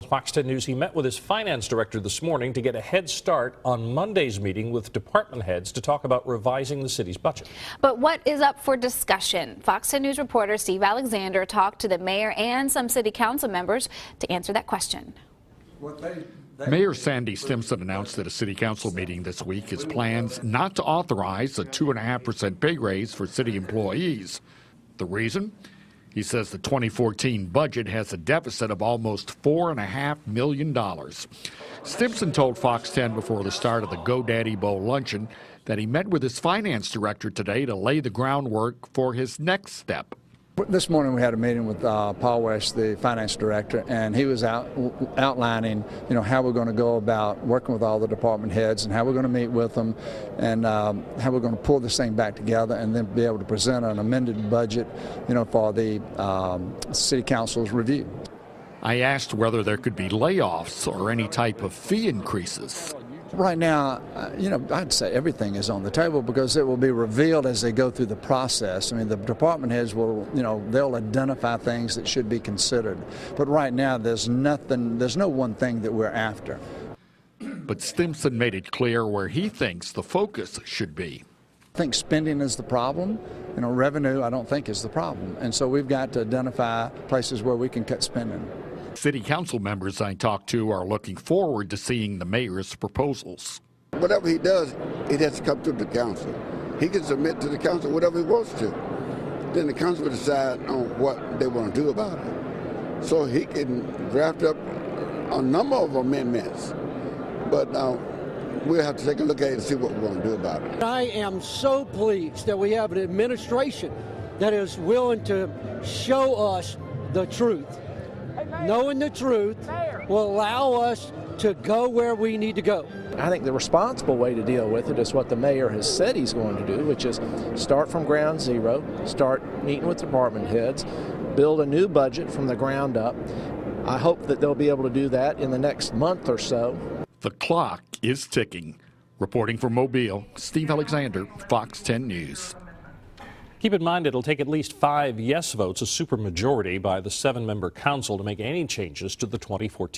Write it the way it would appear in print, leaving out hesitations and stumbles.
Fox 10 News, he met with his finance director this morning to get a head start on Monday's meeting with department heads to talk about revising the city's budget. But what is up for discussion? Fox 10 News reporter Steve Alexander talked to the mayor and some city council members to answer that question. Mayor Sandy Stimpson announced at a city council meeting this week his plans not to authorize a 2.5% pay raise for city employees. The reason? He says the 2014 budget has a deficit of almost $4.5 million. Stimpson told Fox 10 before the start of the GoDaddy Bowl luncheon that he met with his finance director today to lay the groundwork for his next step. This morning we had a meeting with Paul West, the finance director, and he was outlining, how we're going to go about working with all the department heads and how we're going to meet with them and how we're going to pull this thing back together and then be able to present an amended budget, for the city council's review. I asked whether there could be layoffs or any type of fee increases. Right now, I'd say everything is on the table because it will be revealed as they go through the process. I mean, the department heads will, they'll identify things that should be considered. But right now, there's no one thing that we're after. But Stimpson made it clear where he thinks the focus should be. I think spending is the problem. Revenue, I don't think, is the problem. And so we've got to identify places where we can cut spending. City council members I talked to are looking forward to seeing the mayor's proposals. Whatever he does, it has to come through the council. He can submit to the council whatever he wants to. Then the council will decide on what they want to do about it. So he can draft up a number of amendments, but we'll have to take a look at it and see what we want to do about it. I am so pleased that we have an administration that is willing to show us the truth. Knowing the truth will allow us to go where we need to go. I think the responsible way to deal with it is what the mayor has said he's going to do, which is start from ground zero, start meeting with department heads, build a new budget from the ground up. I hope that they'll be able to do that in the next month or so. The clock is ticking. Reporting from Mobile, Steve Alexander, Fox 10 News. Keep in mind it'll take at least 5 yes votes, a supermajority by the 7-member council, to make any changes to the 2014